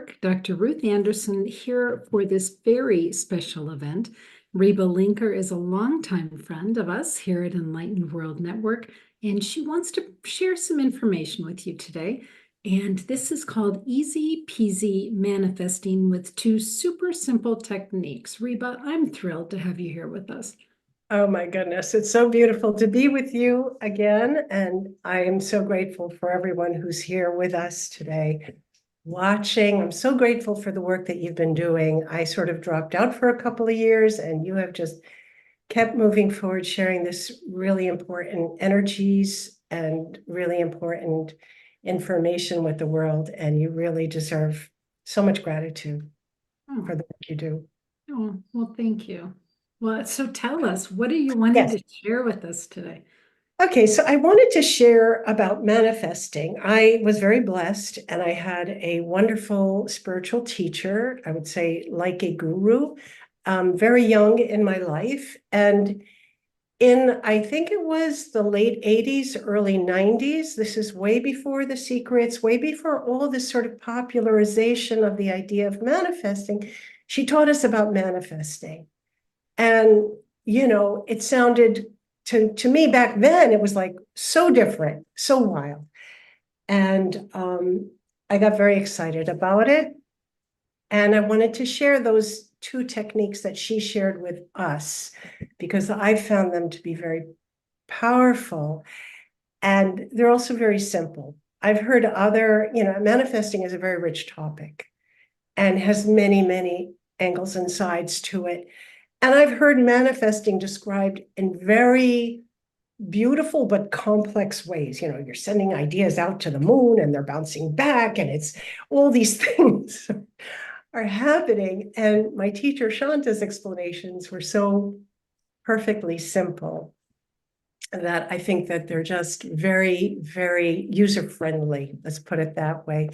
Network, Dr. Ruth Anderson here for this very special event. Reba Linker is a longtime friend of us here at Enlightened World Network, and she wants to share some information with you today. And this is called Easy Peasy Manifesting with 2 super simple techniques. Reba, I'm thrilled to have you here with us. Oh my goodness, it's so beautiful to be with you again. And I am so grateful for everyone who's here with us today watching. I'm so grateful for the work that you've been doing. I sort of dropped out for a couple of years and you have just kept moving forward, sharing this really important energies and really important information with the world. And you really deserve so much gratitude for the work you do. Oh, well, thank you. Well, so tell us, what are you wanting Yes. to share with us today? Okay, so I wanted to share about manifesting. I was very blessed and I had a wonderful spiritual teacher, I would say like a guru, very young in my life. And I think it was the late 80s, early 90s, this is way before The Secrets, way before all this sort of popularization of the idea of manifesting, she taught us about manifesting. And, it sounded to me back then, it was like so different, so wild. And I got very excited about it. And I wanted to share those 2 techniques that she shared with us because I found them to be very powerful. And they're also very simple. I've heard manifesting is a very rich topic and has many, many angles and sides to it. And I've heard manifesting described in very beautiful but complex ways. You're sending ideas out to the moon and they're bouncing back, and it's all these things are happening. And my teacher Shanta's explanations were so perfectly simple that I think that they're just very, very user-friendly. Let's put it that way.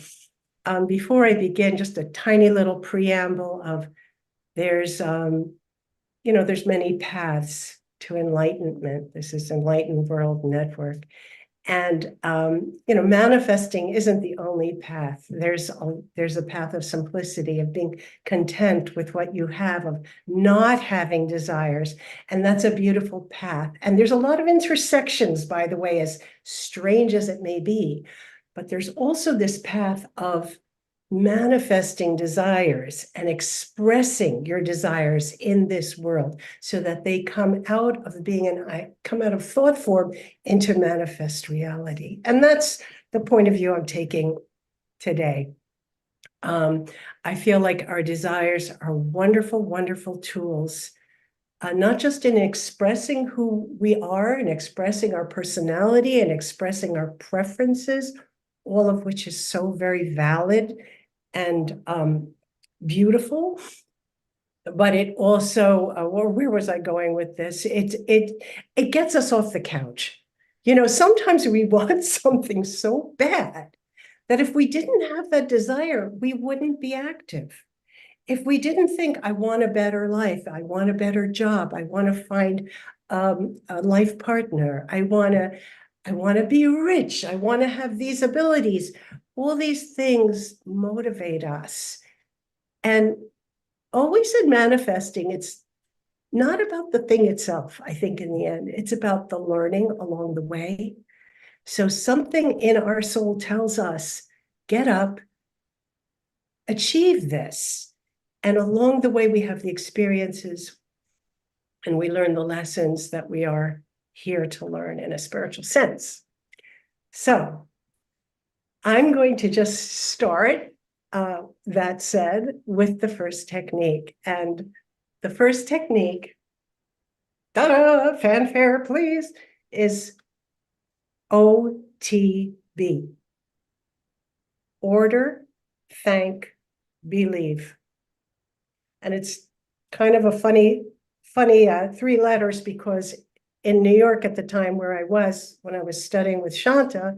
Before I begin, just a tiny little preamble of there's many paths to enlightenment. This is Enlightened World Network. And, manifesting isn't the only path. There's a path of simplicity, of being content with what you have, of not having desires. And that's a beautiful path. And there's a lot of intersections, by the way, as strange as it may be. But there's also this path of manifesting desires and expressing your desires in this world so that they come out of thought form into manifest reality. And that's the point of view I'm taking today. I feel like our desires are wonderful, wonderful tools, not just in expressing who we are and expressing our personality and expressing our preferences, all of which is so very valid and beautiful, but it also, where was I going with this? It gets us off the couch. Sometimes we want something so bad that if we didn't have that desire, we wouldn't be active. If we didn't think, I want a better life, I want a better job, I want to find a life partner, I want to be rich, I want to have these abilities, all these things motivate us. And always in manifesting, it's not about the thing itself, I think, in the end. It's about the learning along the way. So something in our soul tells us, get up, achieve this. And along the way, we have the experiences and we learn the lessons that we are here to learn in a spiritual sense. So I'm going to just start, that said, with the first technique. And the first technique, ta-da, fanfare, please, is OTB. Order, thank, believe. And it's kind of a funny 3 letters because in New York at the time when I was studying with Shanta,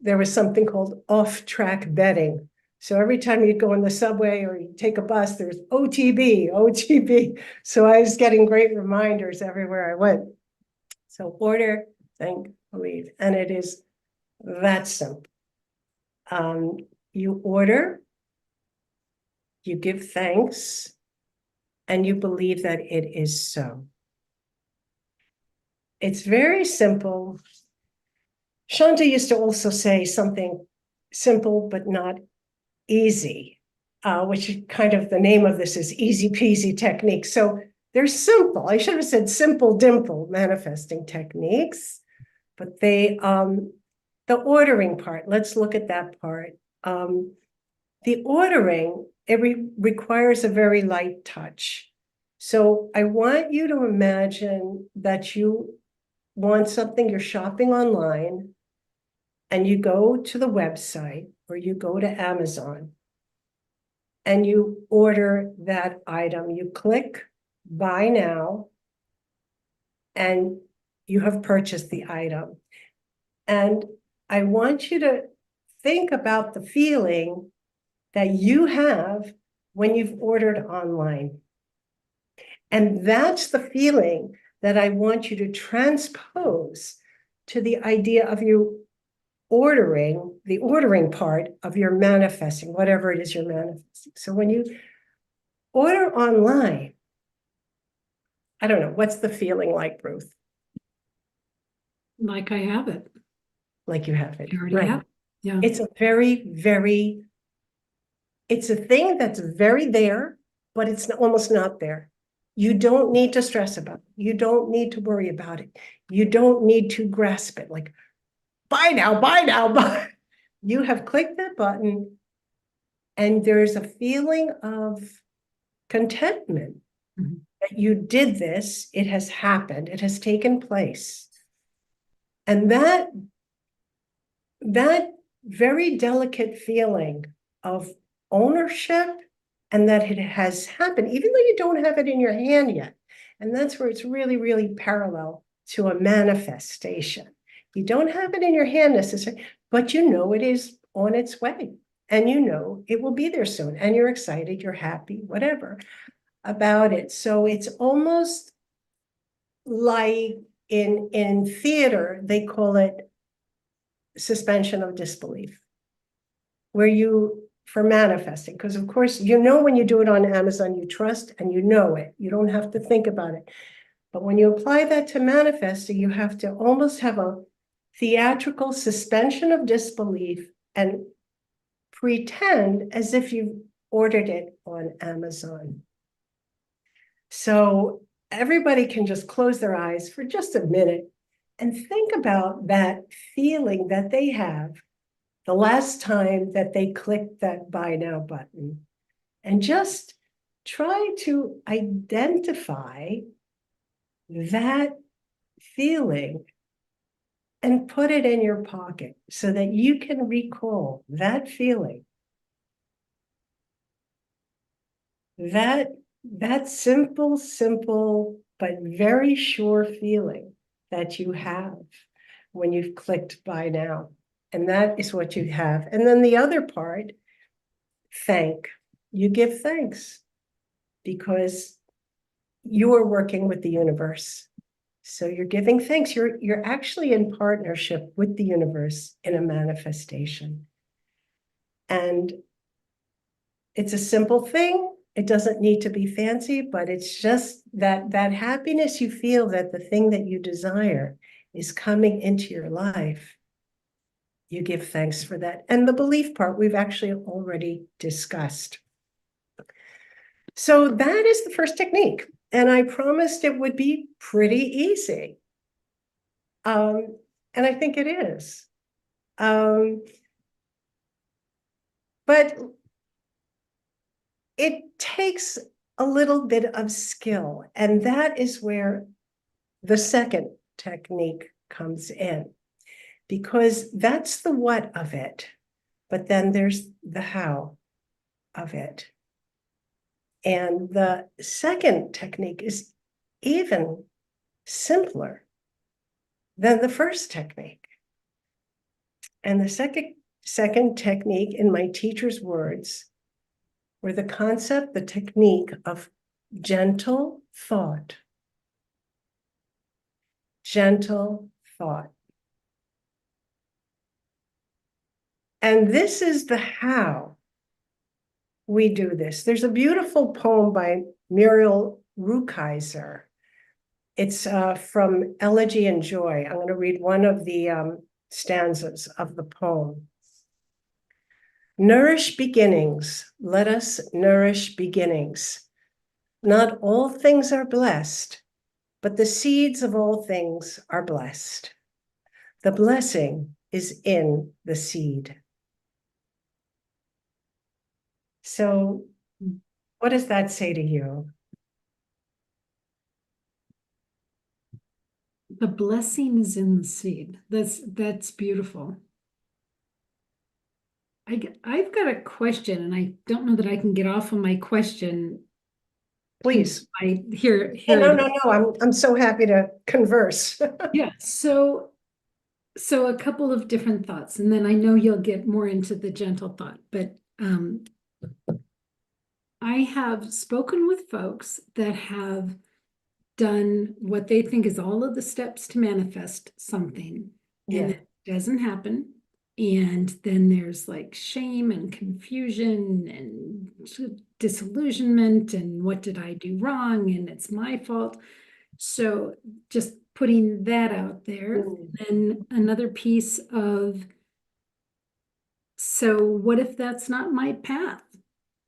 there was something called off-track betting. So every time you'd go on the subway or you take a bus, there's OTB, OTB. So I was getting great reminders everywhere I went. So order, think, believe. And it is that simple. You order you give thanks, and you believe that it is so. It's very simple. Shanta used to also say something simple but not easy, which is kind of the name of this is easy peasy technique. So they're simple. I should have said simple dimple manifesting techniques, but they, the ordering part, let's look at that part. The ordering, it requires a very light touch. So I want you to imagine that you want something, you're shopping online, and you go to the website or you go to Amazon and you order that item. You click buy now, and you have purchased the item. And I want you to think about the feeling that you have when you've ordered online. And that's the feeling that I want you to transpose to the idea of you ordering, the ordering part of your manifesting, whatever it is you're manifesting. So when you order online, I don't know, what's the feeling like, Ruth? Like I have it. Like you have it. I already Right. have it. Yeah. It's a it's a thing that's very there, but it's almost not there. You don't need to stress about it. You don't need to worry about it. You don't need to grasp it. Like, buy now, buy now, buy. You have clicked that button, and there's a feeling of contentment that you did this. It has happened. It has taken place. And that very delicate feeling of ownership, and that it has happened, even though you don't have it in your hand yet. And that's where it's really, really parallel to a manifestation. You don't have it in your hand necessarily, but you know it is on its way, and you know it will be there soon, and you're excited, you're happy, whatever about it. So it's almost like in theater, they call it suspension of disbelief, where you, for manifesting, because of course, you know, when you do it on Amazon, you trust and you know it. You don't have to think about it. But when you apply that to manifesting, you have to almost have a theatrical suspension of disbelief and pretend as if you ordered it on Amazon. So everybody can just close their eyes for just a minute and think about that feeling that they have the last time that they clicked that buy now button, and just try to identify that feeling and put it in your pocket so that you can recall that feeling, that simple but very sure feeling that you have when you've clicked buy now. And that is what you have. And then the other part, thank. You give thanks because you are working with the universe. So you're giving thanks. You're actually in partnership with the universe in a manifestation. And it's a simple thing. It doesn't need to be fancy, but it's just that happiness you feel that the thing that you desire is coming into your life. You give thanks for that. And the belief part, we've actually already discussed. So that is the first technique. And I promised it would be pretty easy. And I think it is. But it takes a little bit of skill. And that is where the second technique comes in, because that's the what of it. But then there's the how of it. And the second technique is even simpler than the first technique. And the second technique, in my teacher's words, were the concept, the technique of gentle thought. Gentle thought. And this is the how we do this. There's a beautiful poem by Muriel Rukeyser. It's from Elegy and Joy. I'm going to read one of the stanzas of the poem. Nourish beginnings, let us nourish beginnings. Not all things are blessed, but the seeds of all things are blessed. The blessing is in the seed. So, what does that say to you? The blessing is in the seed. That's beautiful. I've got a question, and I don't know that I can get off of my question. Please. Here I'm so happy to converse. Yeah, so a couple of different thoughts, and then I know you'll get more into the gentle thought, but I have spoken with folks that have done what they think is all of the steps to manifest something, and Yeah. it doesn't happen. And then there's like shame and confusion and disillusionment and what did I do wrong? And it's my fault. So just putting that out there. And another piece of, so what if that's not my path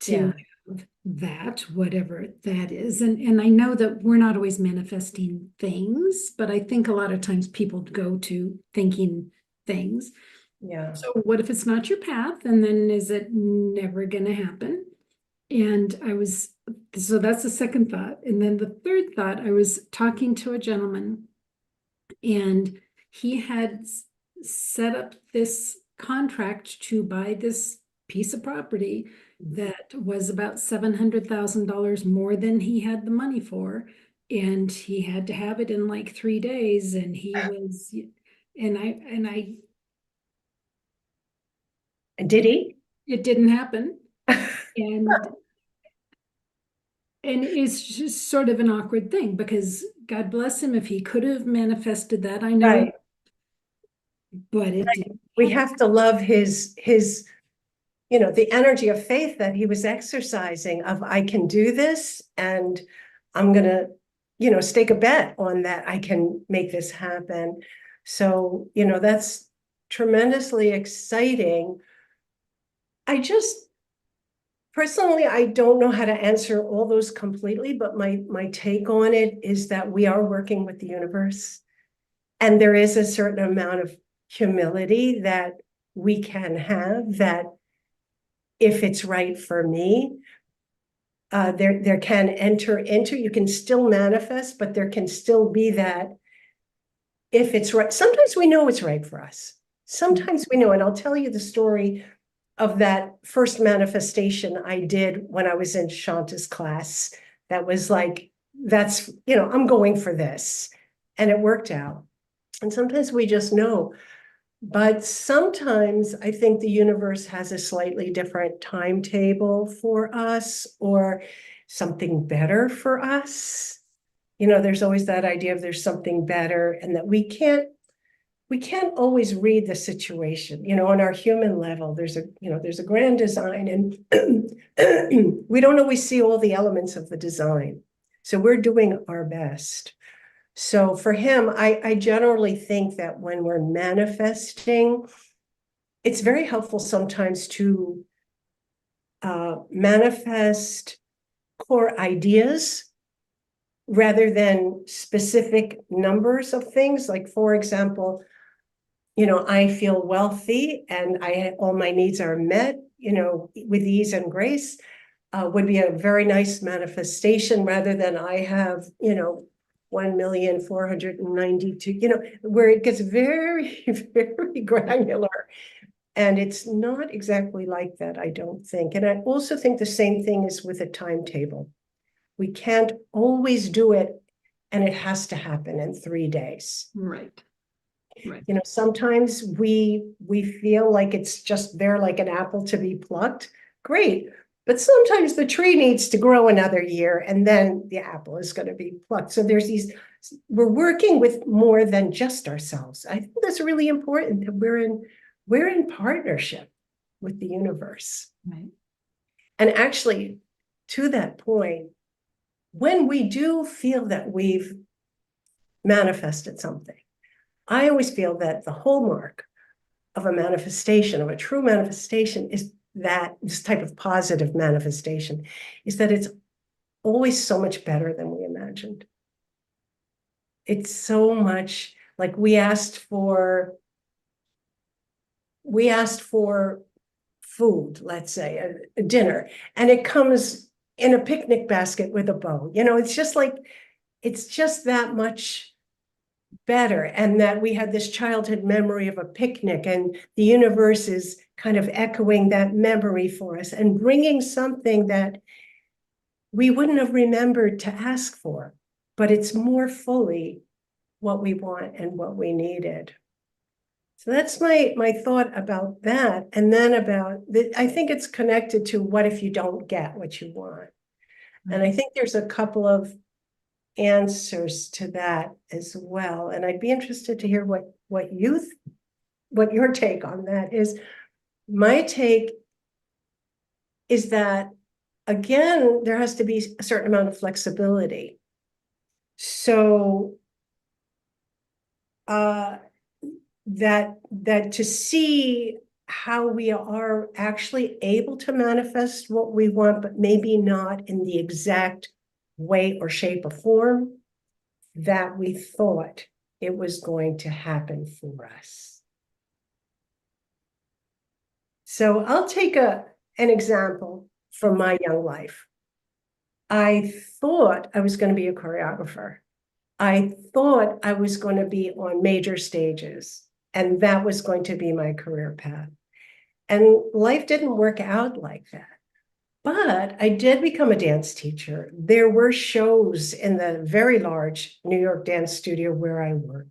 to have that, whatever that is? And I know that we're not always manifesting things, but I think a lot of times people go to thinking things. Yeah. So what if it's not your path? And then is it never going to happen? And so that's the second thought. And then the third thought, I was talking to a gentleman and he had set up this contract to buy this piece of property that was about $700,000 more than he had the money for. And he had to have it in like 3 days. And he was, and Did he? it didn't happen. And it's just sort of an awkward thing because God bless him if he could have manifested that. I know, Right. but it didn't. We have to love his, the energy of faith that he was exercising of, I can do this and I'm gonna, stake a bet on that I can make this happen. So, that's tremendously exciting. Personally, I don't know how to answer all those completely, but my take on it is that we are working with the universe. And there is a certain amount of humility that we can have, that if it's right for me, there can enter into, you can still manifest, but there can still be that if it's right. Sometimes we know it's right for us. Sometimes we know, and I'll tell you the story of that first manifestation I did when I was in Shanta's class. That was like, I'm going for this. And it worked out. And sometimes we just know. But sometimes I think the universe has a slightly different timetable for us or something better for us. There's always that idea of there's something better and that we can't always read the situation, on our human level. There's a grand design and we don't always see all the elements of the design. So we're doing our best. So for him, I generally think that when we're manifesting, it's very helpful sometimes to manifest core ideas rather than specific numbers of things. Like, for example, I feel wealthy and all my needs are met, with ease and grace, would be a very nice manifestation rather than I have, 1,492,000, where it gets very, very granular. And it's not exactly like that, I don't think. And I also think the same thing is with a timetable. We can't always do it, and it has to happen in 3 days. Right. Right. Sometimes we feel like it's just there like an apple to be plucked. Great. But sometimes the tree needs to grow another year and then the apple is going to be plucked. So we're working with more than just ourselves. I think that's really important, that we're in partnership with the universe. Right. And actually, to that point, when we do feel that we've manifested something, I always feel that the hallmark of a manifestation, of a true manifestation, is that this type of positive manifestation is that it's always so much better than we imagined. It's so much like we asked for food, let's say a dinner, and it comes in a picnic basket with a bow. It's just like, it's just that much better. And that we had this childhood memory of a picnic, and the universe is kind of echoing that memory for us and bringing something that we wouldn't have remembered to ask for, but it's more fully what we want and what we needed. So that's my thought about that. And then I think it's connected to what if you don't get what you want? And I think there's a couple of answers to that as well. And I'd be interested to hear what your take on that is. My take is that, again, there has to be a certain amount of flexibility. So that to see how we are actually able to manifest what we want, but maybe not in the exact way or shape or form that we thought it was going to happen for us. So I'll take an example from my young life. I thought I was going to be a choreographer. I thought I was going to be on major stages, and that was going to be my career path. And life didn't work out like that. But I did become a dance teacher. There were shows in the very large New York dance studio where I worked.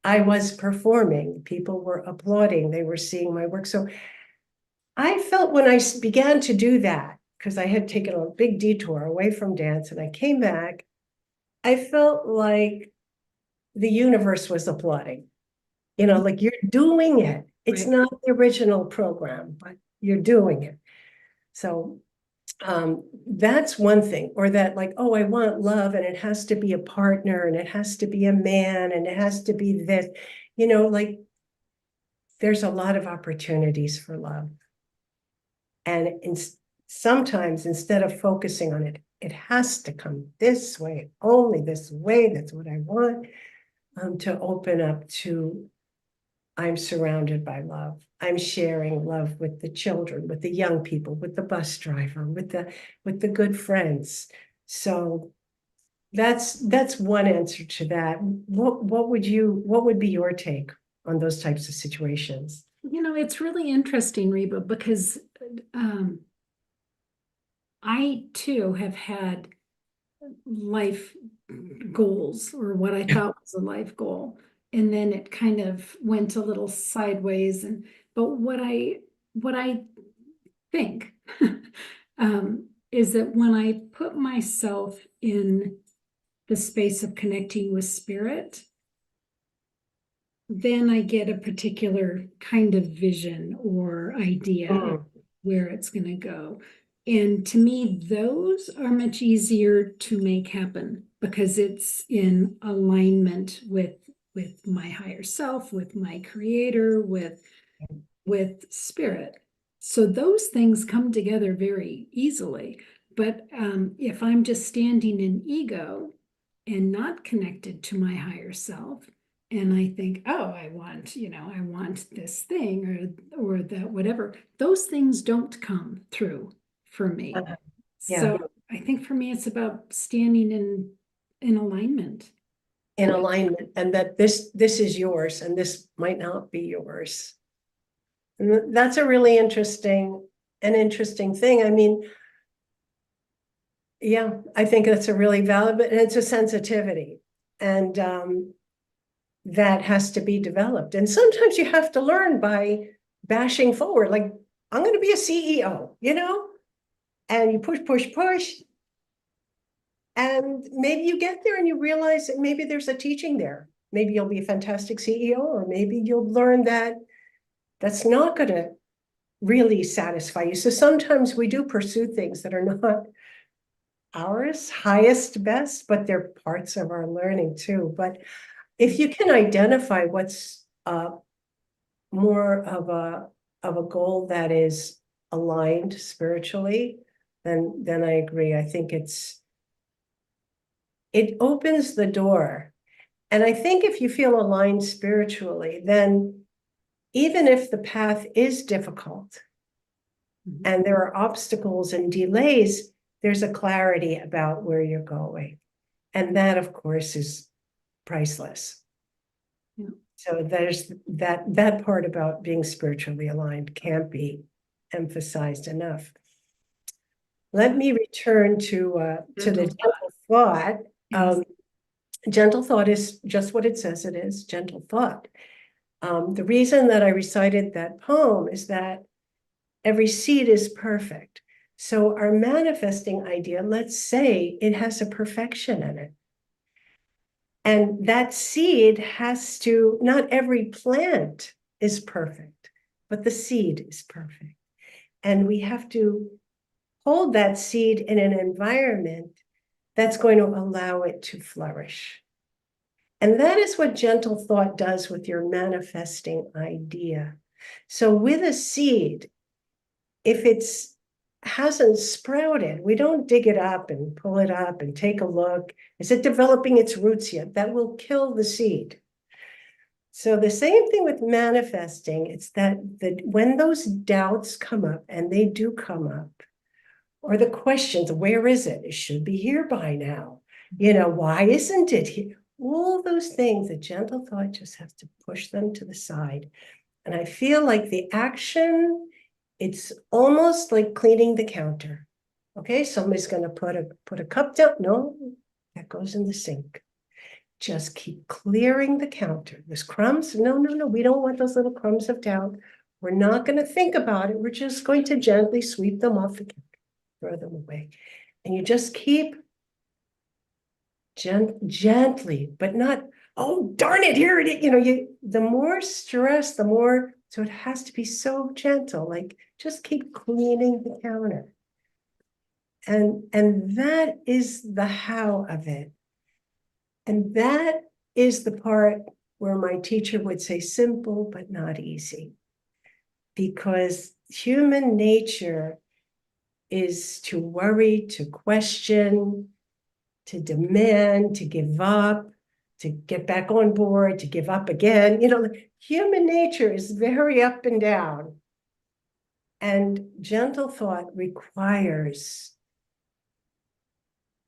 I was performing. People were applauding. They were seeing my work. So I felt when I began to do that, because I had taken a big detour away from dance and I came back, I felt like the universe was applauding. Like, you're doing it. It's Right. not the original program, but you're doing it. So that's one thing. Or that, like, oh, I want love, and it has to be a partner, and it has to be a man, and it has to be this, like, there's a lot of opportunities for love. And sometimes, instead of focusing on it, it has to come this way, only this way. That's what I want. To open up to, I'm surrounded by love. I'm sharing love with the children, with the young people, with the bus driver, with the good friends. So that's one answer to that. What would be your take on those types of situations? It's really interesting, Reba, because I too have had life goals, or what I thought was a life goal. And then it kind of went a little sideways. But what I think is that when I put myself in the space of connecting with spirit, then I get a particular kind of vision or idea of where it's going to go. And to me, those are much easier to make happen because it's in alignment with my higher self, with my creator, with spirit. So those things come together very easily. But if I'm just standing in ego and not connected to my higher self, and I think, oh, I want this thing or that whatever, those things don't come through for me. Yeah. So I think for me, it's about standing in alignment. In alignment, and that this is yours and this might not be yours. And that's a really interesting thing. I mean, yeah, I think that's a really valid, and it's a sensitivity. And that has to be developed. And sometimes you have to learn by bashing forward. Like, I'm going to be a CEO, and you push. And maybe you get there and you realize that maybe there's a teaching there. Maybe you'll be a fantastic CEO, or maybe you'll learn that that's not going to really satisfy you. So sometimes we do pursue things that are not ours, highest, best, but they're parts of our learning too. But if you can identify what's more of a goal that is aligned spiritually, then I agree. I think it opens the door. And I think if you feel aligned spiritually, then even if the path is difficult and there are obstacles and delays, there's a clarity about where you're going. And that, of course, is priceless. Yeah. So there's that part about being spiritually aligned can't be emphasized enough. Let me return to the gentle thought. Yes. Gentle thought is just what it says it is, gentle thought. The reason that I recited that poem is that every seed is perfect. So our manifesting idea, let's say it has a perfection in it. And that seed has to, not every plant is perfect, but the seed is perfect. And we have to hold that seed in an environment that's going to allow it to flourish. And that is what gentle thought does with your manifesting idea. So with a seed, if it's hasn't sprouted, we don't dig it up and pull it up and take a look. Is it developing its roots yet? That will kill the seed. So the same thing with manifesting, it's that when those doubts come up, and they do come up, or the questions, where is it? It should be here by now. Why isn't it here? All those things, a gentle thought just has to push them to the side. And I feel like the action, it's almost like cleaning the counter. Okay, somebody's going to put a cup down. No, that goes in the sink. Just keep clearing the counter. There's crumbs. No, we don't want those little crumbs of doubt. We're not going to think about it. We're just going to gently sweep them off the counter, throw them away. And you just keep gently, but not, oh, darn it, here it is. The more stress, the more, so it has to be so gentle, like just keep cleaning the counter. And that is the how of it. And that is the part where my teacher would say simple, but not easy. Because human nature is to worry, to question, to demand, to give up, to get back on board, to give up again. Human nature is very up and down. And gentle thought requires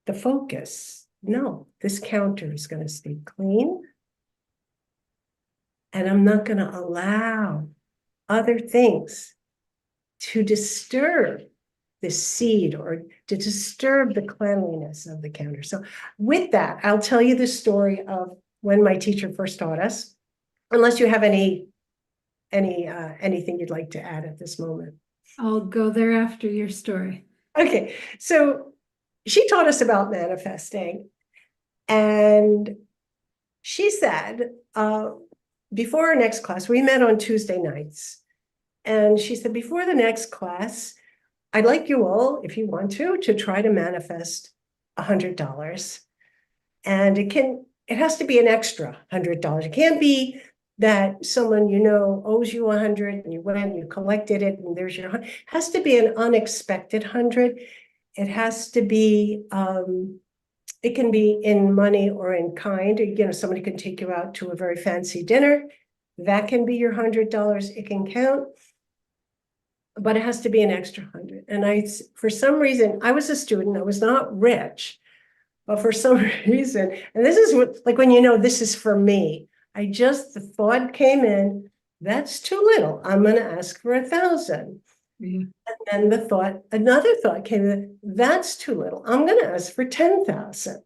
the focus. No, this counter is going to stay clean. And I'm not going to allow other things to disturb the seed or to disturb the cleanliness of the counter. So with that, I'll tell you the story of when my teacher first taught us, unless you have anything you'd like to add at this moment. I'll go there after your story. Okay, so she taught us about manifesting, and she said, before our next class, we met on Tuesday nights, and she said, before the next class, I'd like you all, if you want to try to manifest $100. And it has to be an extra $100. It can't be that someone owes you 100 and you went and you collected it and there's your, it has to be an unexpected 100. It has to be, it can be in money or in kind. Somebody can take you out to a very fancy dinner. That can be your $100. It can count. But it has to be an extra 100. And for some reason, I was a student, I was not rich, but for some reason, and this is what, like when this is for me, the thought came in, that's too little. I'm going to ask for 1,000. Yeah. And then another thought came in, that's too little. I'm going to ask for 10,000.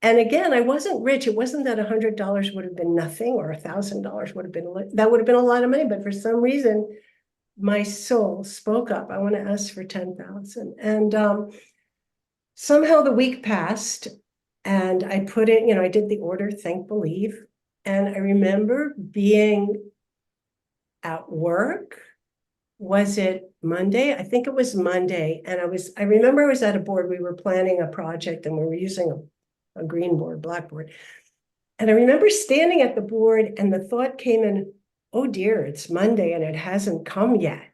And again, I wasn't rich. It wasn't that $100 would have been nothing or $1,000 would have been, that would have been a lot of money. But for some reason, my soul spoke up. I want to ask for 10,000. And somehow the week passed and I put it, I did the order, think, believe. And I remember being at work was it Monday? I think it was Monday. And I remember I was at a board, we were planning a project and we were using a green board, blackboard. And I remember standing at the board and the thought came in, oh dear, it's Monday and it hasn't come yet.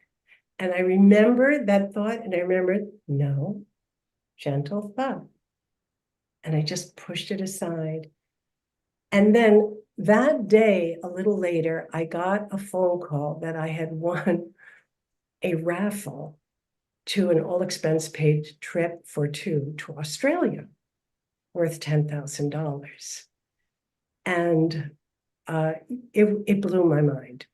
And I remember that thought and I remembered, no, gentle thought. And I just pushed it aside. And then that day, a little later, I got a phone call that I had won a raffle to an all expense paid trip for two to Australia worth $10,000. And it blew my mind.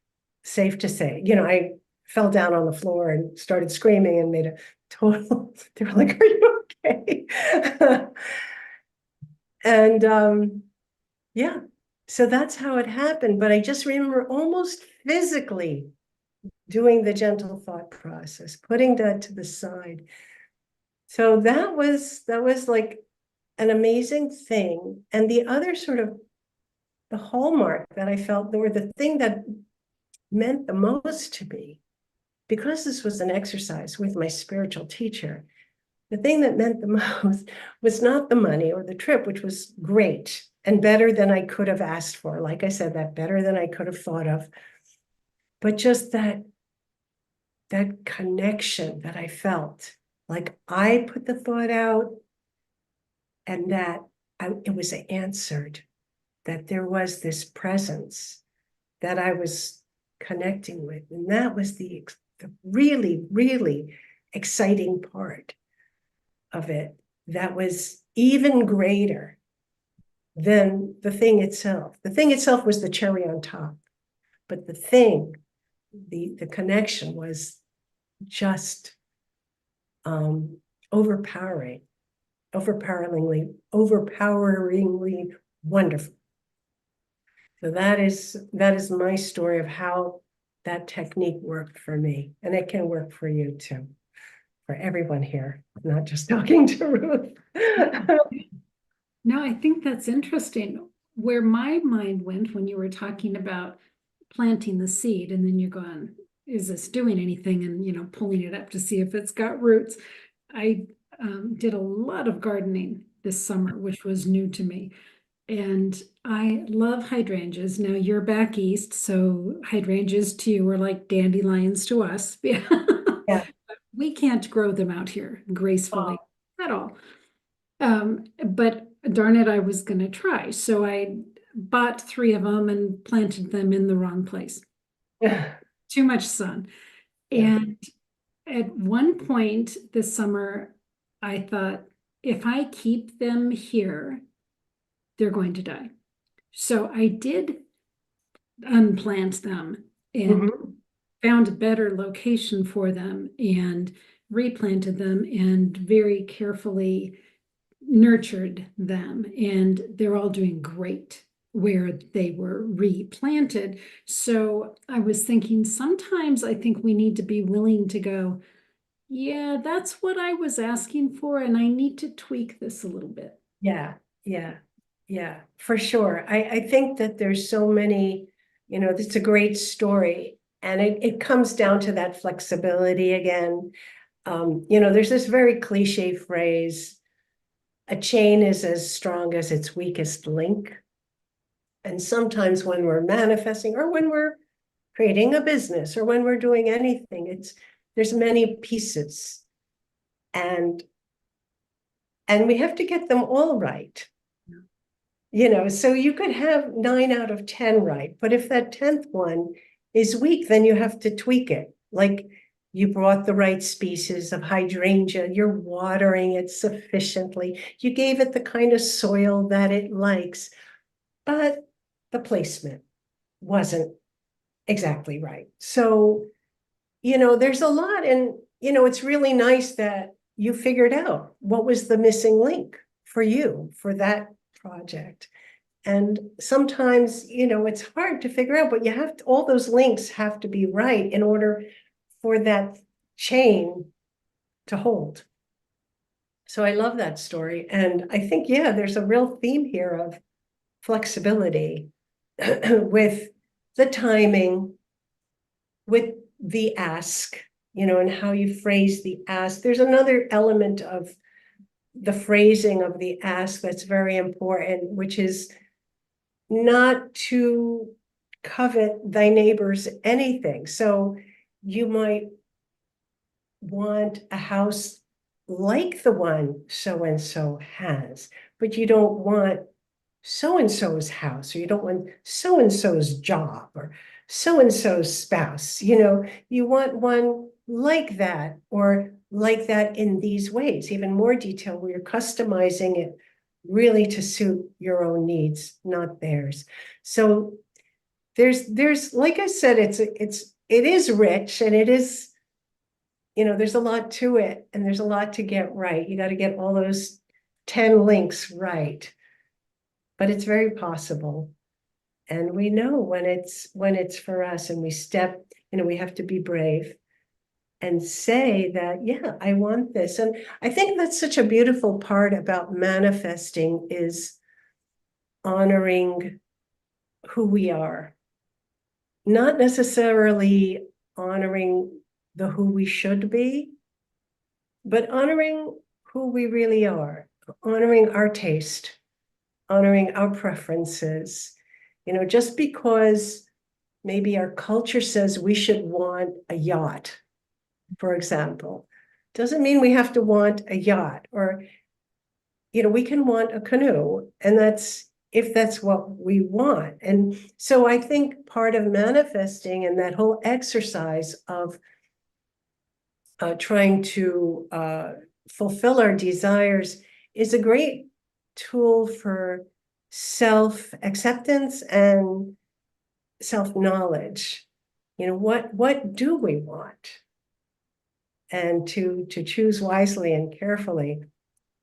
Safe to say, I fell down on the floor and started screaming and made a total, they were like, are you okay? And yeah, so that's how it happened. But I just remember almost physically doing the gentle thought process, putting that to the side. So that was like an amazing thing. And the other sort of the hallmark that I felt, or the thing that meant the most to me, because this was an exercise with my spiritual teacher, the thing that meant the most was not the money or the trip, which was great and better than I could have asked for. Like I said, that better than I could have thought of, but just that connection that I felt, like I put the thought out and that it was answered, that there was this presence that I was connecting with. And that was the really, really exciting part of it. That was even greater than the thing itself. The thing itself was the cherry on top, but the thing, the connection was just overpoweringly wonderful. So that is my story of how that technique worked for me. And it can work for you too, for everyone here, not just talking to Ruth. No, I think that's interesting. Where my mind went when you were talking about planting the seed, and then you're going, is this doing anything? And, pulling it up to see if it's got roots. I did a lot of gardening this summer, which was new to me. And I love hydrangeas. Now you're back east, so hydrangeas to you are like dandelions to us. Yeah. We can't grow them out here gracefully at all. But darn it, I was going to try. So I bought 3 of them and planted them in the wrong place. Too much sun. Yeah. And at one point this summer, I thought, if I keep them here, they're going to die. So I did unplant them and found a better location for them and replanted them and very carefully nurtured them. And they're all doing great where they were replanted. So I was thinking sometimes I think we need to be willing to go, yeah, that's what I was asking for, and I need to tweak this a little bit. Yeah, for sure. I think that there's so many, it's a great story. And it comes down to that flexibility again. There's this very cliche phrase, a chain is as strong as its weakest link. And sometimes when we're manifesting or when we're creating a business or when we're doing anything, there's many pieces. And we have to get them all right. So you could have 9 out of 10 right, but if that 10th one is weak, then you have to tweak it. Like you brought the right species of hydrangea, you're watering it sufficiently, you gave it the kind of soil that it likes, but the placement wasn't exactly right. So, there's a lot, and, it's really nice that you figured out what was the missing link for you for that project. And sometimes, it's hard to figure out, but all those links have to be right in order for that chain to hold. So I love that story. And I think, there's a real theme here of flexibility with the timing, with the ask, and how you phrase the ask. There's another element of the phrasing of the ask that's very important, which is not to covet thy neighbor's anything. So you might want a house like the one so-and-so has, but you don't want so-and-so's house, or you don't want so-and-so's job, or so-and-so's spouse. You want one like that, or like that in these ways, even more detail, where you're customizing it really to suit your own needs, not theirs. So there's like I said, it is rich, and it is, there's a lot to it, and there's a lot to get right. You got to get all those 10 links right, but it's very possible. And we know when it's for us, and we have to be brave and say that, yeah, I want this. And I think that's such a beautiful part about manifesting, is honoring who we are, not necessarily honoring the who we should be, but honoring who we really are, honoring our taste, honoring our preferences. Just because maybe our culture says we should want a yacht, for example, doesn't mean we have to want a yacht. Or, we can want a canoe, and if that's what we want. And so I think part of manifesting, and that whole exercise of trying to fulfill our desires, is a great tool for self-acceptance and self-knowledge. What do we want? And to choose wisely and carefully,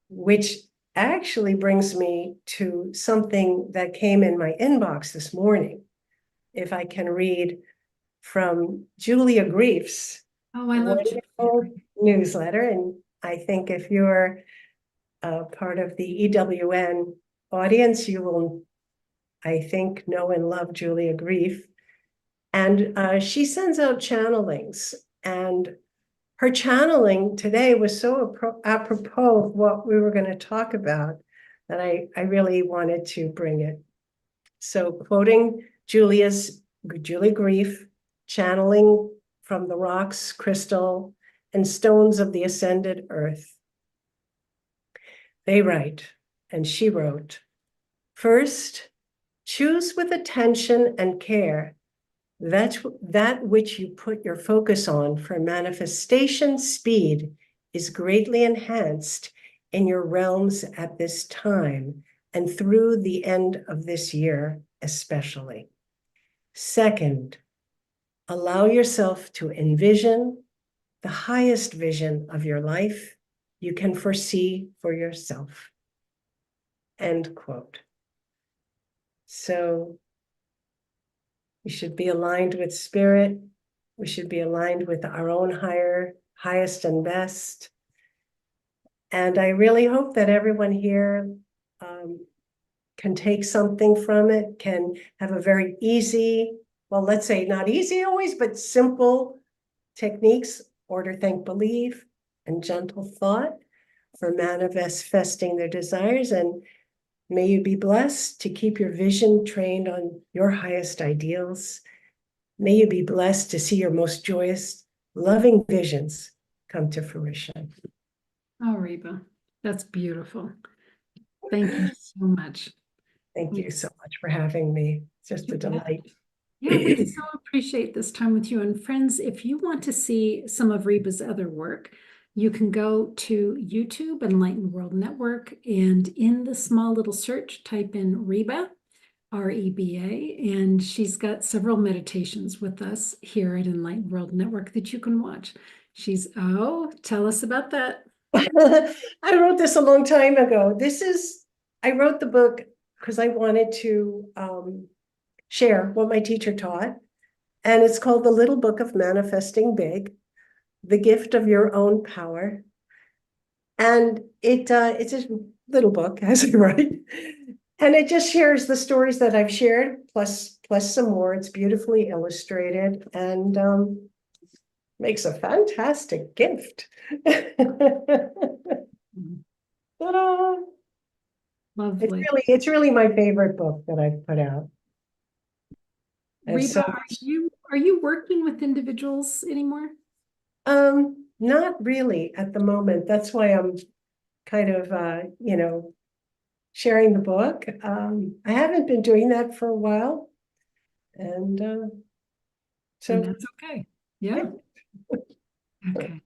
which actually brings me to something that came in my inbox this morning. If I can read from Julia Grief's wonderful newsletter. And I think if you're part of the EWN audience, you will, I think, know and love Julia Grief. And she sends out channelings, and her channeling today was so apropos of what we were going to talk about, that I really wanted to bring it. So, quoting Julia Grief, channeling from the rocks, crystal, and stones of the ascended earth. They write, and she wrote, first, choose with attention and care that which you put your focus on, for manifestation speed is greatly enhanced in your realms at this time, and through the end of this year especially. Second, allow yourself to envision the highest vision of your life you can foresee for yourself. End quote. So we should be aligned with spirit. We should be aligned with our own highest and best. And I really hope that everyone here can take something from it, can have a very easy, well, let's say not easy always, but simple techniques: order, think, believe, and gentle thought for manifesting their desires. And may you be blessed to keep your vision trained on your highest ideals. May you be blessed to see your most joyous, loving visions come to fruition. Oh, Reba, that's beautiful. Thank you so much. Thank you so much for having me. It's just a delight. Yeah, we so appreciate this time with you. And friends, if you want to see some of Reba's other work, you can go to YouTube, Enlightened World Network, and in the small little search, type in Reba, R-E-B-A, and she's got several meditations with us here at Enlightened World Network that you can watch. Tell us about that. I wrote this a long time ago. I wrote the book because I wanted to share what my teacher taught. And it's called The Little Book of Manifesting Big, The Gift of Your Own Power. And it's a little book, as I write. And it just shares the stories that I've shared, plus some more. It's beautifully illustrated. And makes a fantastic gift. Mm, Ta-da! lovely. It's really my favorite book that I've put out. And Reba, so, are you working with individuals anymore? not really at the moment. That's why I'm kind of, sharing the book. I haven't been doing that for a while. And And so, that's okay. Yeah. yeah. Okay.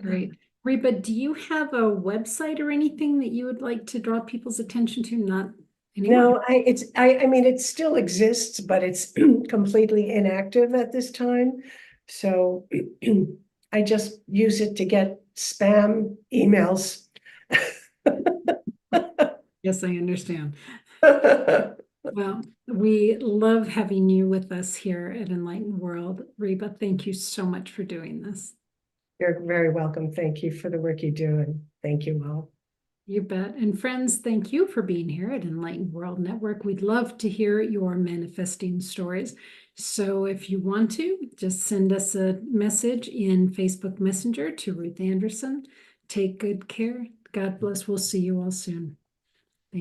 Great. Reba, do you have a website or anything that you would like to draw people's attention to? Not anymore. No, I mean, it still exists, but it's completely inactive at this time. So I just use it to get spam emails. Yes, I understand. Well, we love having you with us here at Enlightened World. Reba, thank you so much for doing this. You're very welcome. Thank you for the work you do, and thank you all. You bet. And friends, thank you for being here at Enlightened World Network. We'd love to hear your manifesting stories. So if you want to, just send us a message in Facebook Messenger to Ruth Anderson. Take good care. God bless. We'll see you all soon.